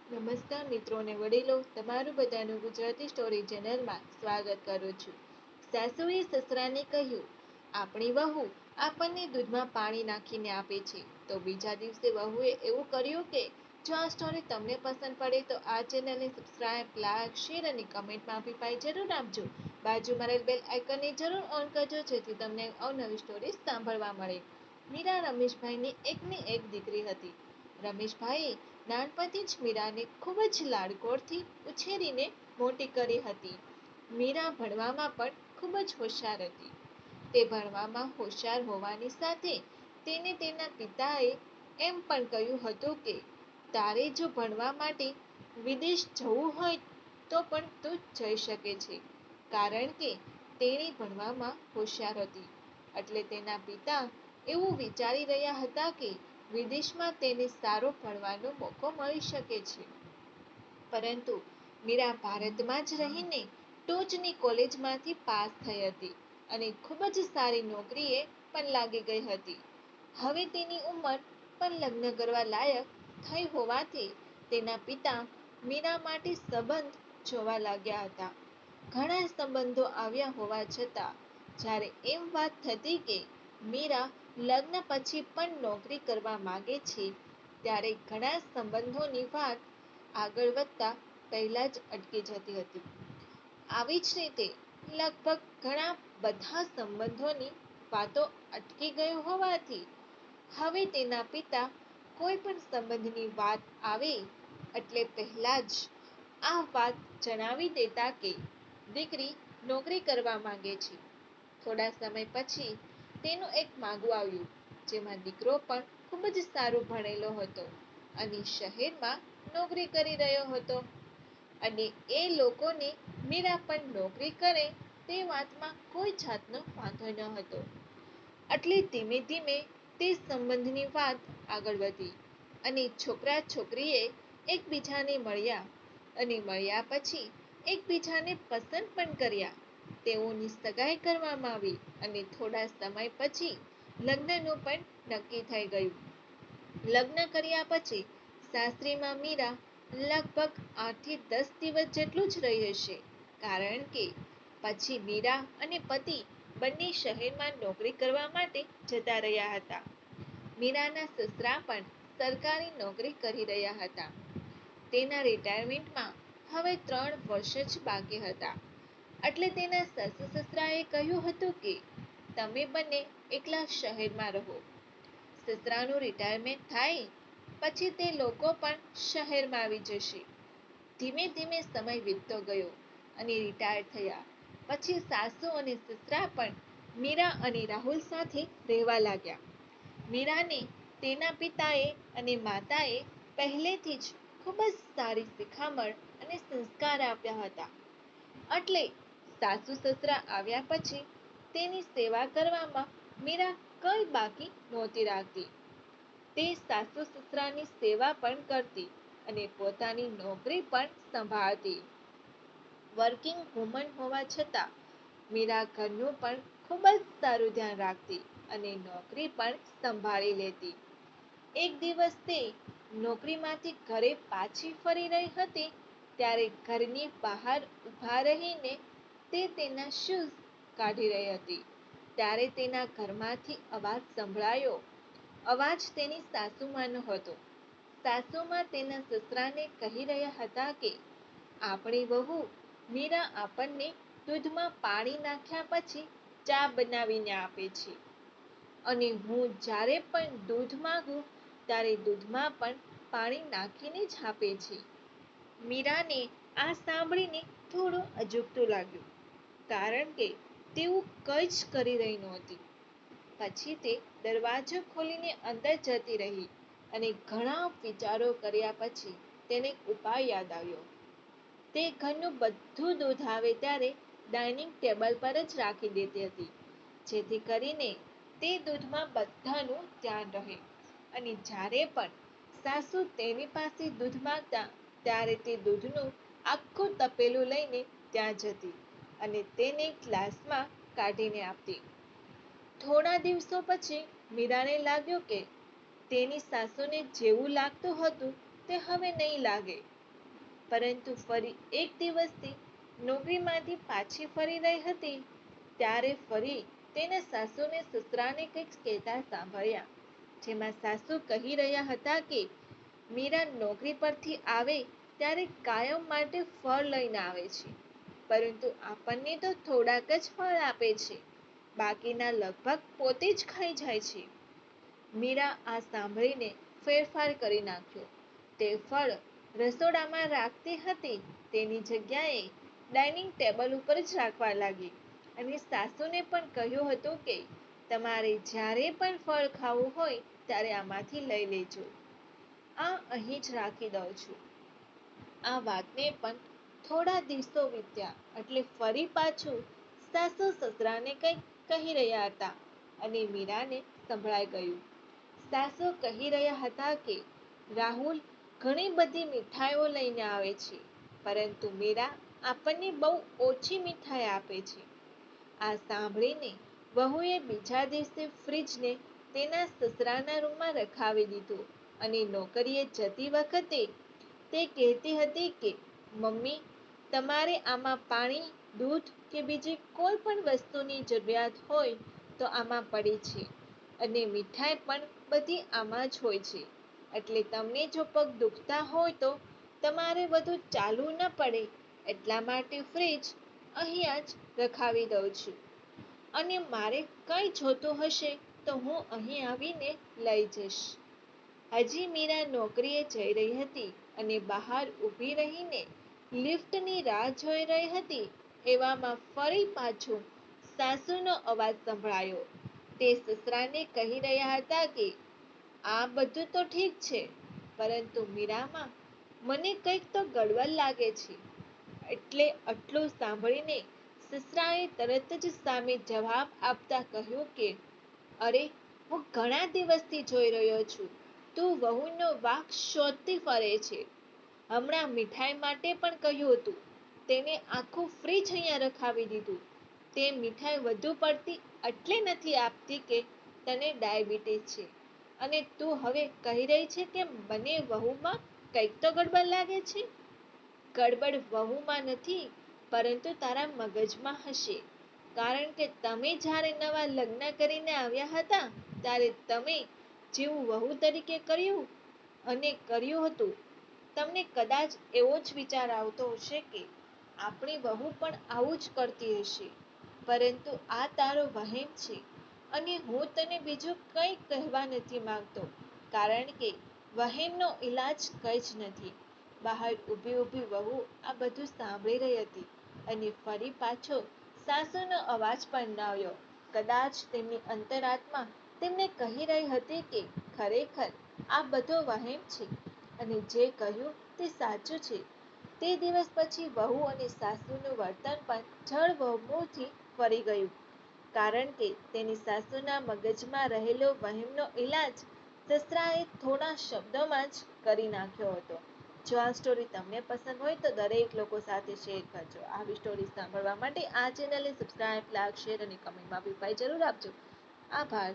નમસ્કાર મિત્રો અને વડીલો, તમારું બધાનું ગુજરાતી સ્ટોરી ચેનલમાં સ્વાગત કરું છું. સાસુએ સસરાને કહ્યું, આપણી વહુ આપણને દૂધમાં પાણી નાખીને આપે છે. તો બીજા દિવસે વહુએ એવું કર્યું કે જો આ સ્ટોરી તમને પસંદ પડે તો આ ચેનલને સબસ્ક્રાઇબ, લાઈક, શેર અને કમેન્ટમાં આપી પાઈ જરૂર આપજો. બાજુમાં રહેલ બેલ આઇકનને જરૂર ઓન કરજો જેથી તમને અવનવી સ્ટોરી સાંભળવા મળે. મીરા રમેશભાઈની એકની એક દીકરી હતી. રમેશભાઈએ નાનપણથી જ મીરાને ખૂબ જ લાડકોડથી ઉછેરીને મોટી કરી હતી. મીરા ભણવામાં પણ ખૂબ જ હોશિયાર હતી. તે ભણવામાં હોશિયાર હોવાની સાથે તેને તેના પિતાએ એમ પણ કહ્યું હતું કે તારે જો ભણવા માટે વિદેશ જવું હોય તો પણ તું જઈ શકે છે, કારણ કે તેણી ભણવામાં હોશિયાર હતી. એટલે તેના પિતા એવું વિચારી રહ્યા હતા કે વિદેશમાં તેને સારો ભણવાનો મોકો મળી શકે છે. પરંતુ મીરા ભારતમાં જ રહીને ટોચની કોલેજમાંથી પાસ થઈ હતી અને ખૂબ જ સારી નોકરીએ પણ લાગી ગઈ હતી. હવે તેની ઉંમર પણ લગ્ન કરવા લાયક થઈ હોવાથી તેના પિતા મીરા માટે સંબંધ જોવા લાગ્યા હતા. ઘણા સંબંધો આવ્યા હોવા છતાં જ્યારે એમ વાત થતી કે મીરા લગ્ન પછી પણ નોકરી કરવા માંગે છે, ત્યારે ઘણા સંબંધોની વાત આગળ વધતા પહેલા જ અટકી જતી હતી. આવી જ રીતે લગભગ ઘણા બધા સંબંધોની વાતો અટકી ગઈ હોવાથી હવે તેના પિતા કોઈ પણ સંબંધની વાત આવે એટલે પહેલા જ આ વાત જણાવી દેતા કે દીકરી નોકરી કરવા માંગે છે. થોડા સમય પછી તેનું એક માગું આવ્યું, જેમાં દીકરો પણ ખૂબ જ સારું ભણેલો હતો અને શહેરમાં નોકરી કરી રહ્યો હતો. અને એ લોકોને મીરા પણ નોકરી કરે તે વાતમાં કોઈ જાતનો વાંધો ન હતો. એટલે ધીમે ધીમે તે સંબંધની વાત આગળ વધી અને છોકરા છોકરીએ એકબીજાને મળ્યા અને મળ્યા પછી એકબીજાને પસંદ પણ કર્યા. તેઓની સગાઈ કરવામાં આવી અને થોડા સમય પછી લગ્નનું પણ નક્કી થઈ ગયું. લગ્ન કર્યા પછી સાસરીમાં મીરા લગભગ 8 થી 10 દિવસ જેટલું જ રહી હશે, કારણ કે પછી મીરા અને પતિ બંને શહેરમાં નોકરી કરવા માટે જતા રહ્યા હતા. મીરાના સસરા પણ સરકારી નોકરી કરી રહ્યા હતા. તેના રિટાયરમેન્ટમાં હવે 3 વર્ષ જ બાકી હતા. એટલે તેના સાસુ સસરાએ કહ્યું હતું કે તમે બંને એકલા શહેરમાં રહો. સસરાનું રિટાયરમેન્ટ થાય પછી તે લોકો પણ શહેરમાં આવી જશે. ધીમે ધીમે સમય વીતતો ગયો અને રિટાયર થયા પછી સાસુ અને સસરા પણ મીરા અને રાહુલ સાથે રહેવા લાગ્યા. મીરાને તેના પિતાએ અને માતાએ પહેલેથી જ ખૂબ જ સારી શિખામણ અને સંસ્કાર આપ્યા હતા. એટલે સાસુ સસરા આવ્યા પછી તેની સેવા કરવામાં મીરા કંઈ બાકી નહોતી રાખતી. તે સાસુ સસરાની સેવા પણ કરતી અને પોતાની નોકરી પણ સંભાળતી. વર્કિંગ વુમન હોવા છતાં મીરા ઘરનું પણ ખૂબ જ સારું ધ્યાન રાખતી અને નોકરી પણ સંભાળી લેતી. એક દિવસ તે નોકરીમાંથી ઘરે પાછી ફરી રહી હતી ત્યારે ઘરની બહાર ઊભા રહીને તે તેના શૂઝ કાઢી રહી હતી. ત્યારે તેના ઘરમાંથી અવાજ સંભળાયો. અવાજ તેની સાસુમાનો હતો. સાસુમા તેના સસરાને કહી રહ્યા હતા કે આપણી વહુ મીરા આપણને દૂધમાં પાણી નાખ્યા પછી ચા બનાવીને આપે છે અને હું જ્યારે પણ દૂધ માંગું ત્યારે દૂધમાં પણ પાણી નાખીને જ આપે છે. મીરાને આ સાંભળીને થોડું અજુગતું લાગ્યું, કારણ કે તેવું કંઈ જ કરી રહી નહોતી. પછી તે દરવાજો ખોલીને અંદર જતી રહી અને ઘણા વિચારો કર્યા પછી તેને એક ઉપાય યાદ આવ્યો. તે ઘરનું બધું દૂધ આવે ત્યારે ડાઇનિંગ ટેબલ પર જ રાખી દેતી હતી, જેથી કરીને તે દૂધમાં બધાનું ધ્યાન રહે અને જ્યારે પણ સાસુ તેની પાસે દૂધ માંગતા ત્યારે તે દૂધનું આખું તપેલું લઈને ત્યાં જતી અને તેને ગ્લાસમાં કાઢીને આપતી. થોડા દિવસો પછી મીરાને લાગ્યું કે તેની સાસુને જેવું લાગતું હતું તે હવે નહીં લાગે. પરંતુ ફરી એક દિવસથી નોકરીમાંથી પાછી ફરી રહી હતી ત્યારે ફરી તેના સાસુને સસરાને કંઈક કહેતા સાંભળ્યા, જેમાં સાસુ કહી રહ્યા હતા કે મીરા નોકરી પરથી આવે ત્યારે કાયમ માટે ફળ લઈને આવે છે, પરંતુ આપણને તો થોડાક જ ફળ આપે છે, બાકીના લગભગ પોતે જ ખાઈ જાય છે. મીરા આ સાંભળીને ફેરફાર કરી નાખ્યો. તે ફળ રસોડામાં રાખતી હતી તેની જગ્યાએ ડાઇનિંગ ટેબલ ઉપર જ રાખવા લાગી અને સાસુને પણ કહ્યું હતું કે તમારે જ્યારે પણ ફળ ખાવું હોય ત્યારે આમાંથી લઈ લેજો. આ અહીં જ રાખી દઉં છું. આ વાતને પણ થોડા દિવસો વીત્યા એટલે ફરી પાછું સાસુ સસરાને કંઈક કહી રહ્યા હતા અને મીરાને સંભળાઈ ગયું. સાસુ કહી રહ્યા હતા કે રાહુલ ઘણી બધી મીઠાઈઓ લઈને આવે છે, પરંતુ મીરા આપણને બહુ ઓછી મીઠાઈ આપે છે. આ સાંભળીને વહુએ બીજા દિવસે ફ્રીજને તેના સસરાના રૂમમાં રખાવી દીધું અને નોકરીએ જતી વખતે તે કહેતી હતી કે મમ્મી, તમારે આમાં પાણી, દૂધ કે બીજી કોઈ પણ વસ્તુની જરૂરિયાત હોય તો આમાં પડી છે અને મીઠાઈ પણ બધી આમાં જ હોય છે, એટલે તમને જો પગ દુખતા હોય તો તમારે બધું ચાલવું ન પડે એટલા માટે ફ્રીજ અહીંયા જ રખાવી દઉં છું અને મારે કંઈ જોતું હશે તો હું અહીં આવીને લઈ જઈશ. હજી મીરા નોકરીએ જઈ રહી હતી અને બહાર ઊભી રહીને લિફ્ટની રાહ જોઈ રહી હતી એવામાં ફરી પાછો સાસુનો અવાજ સંભળાયો. તે સસરાને કહી રહ્યા હતા કે આ બધું તો ઠીક છે, પરંતુ મીરામાં મને કંઈક તો ગડબડ લાગે છે. એટલે આટલું સાંભળીને સસરાએ તરત જ સામે જવાબ આપતા કહ્યું કે અરે, હું ઘણા દિવસથી જોઈ રહ્યો છું, તું વહુનો વાંક શોધતી ફરે છે. હમણાં મીઠાઈ માટે પણ કહ્યું હતું, તેને આખું ફ્રીજ અહીંયા રખાવી દીધું. તે મીઠાઈ વધુ પડતી એટલે નથી આપતી કે તને ડાયાબિટીસ છે અને તું હવે કહી રહી છે કે મને વહુમાં કંઈક તો ગડબડ લાગે છે. ગડબડ વહુમાં નથી, પરંતુ તારા મગજમાં હશે, કારણ કે તમે જ્યારે નવા લગ્ન કરીને આવ્યા હતા ત્યારે તમે જેવું વહુ તરીકે કર્યું અને કર્યું હતું, તમને કદાચ એવો જ વિચાર આવતો હશે કે આપણી વહુ પણ આવું જ કરતી હશે, પરંતુ આ તારો વહેમ છે અને હું તને બીજું કંઈ કહેવા નથી માંગતો, કારણ કે વહેમનો ઈલાજ કંઈ જ નથી. બહાર ઊભી ઊભી વહુ આ બધું સાંભળી રહી હતી અને ફરી પાછો સાસુનો અવાજ પણ ન આવ્યો. કદાચ તેમની અંતરાત્મા તેમને કહી રહી હતી કે ખરેખર આ બધો વહેમ છે અને જે કહ્યું તે સાચું છે. તે દિવસ પછી વહુ અને સાસુનું વર્તન પણ જડબહુથી ફરી ગયું, કારણ કે તેની સાસુના મગજમાં રહેલો વહેમનો ઈલાજ સસરાએ થોડા શબ્દોમાં જ કરી નાખ્યો હતો. જો આ સ્ટોરી તમને પસંદ હોય તો દરેક લોકો સાથે શેર કરજો. આવી સ્ટોરી સાંભળવા માટે આ ચેનલને સબસ્ક્રાઇબ, લાઈક, શેર અને કમેન્ટમાં અભિપ્રાય જરૂર આપજો. આભાર.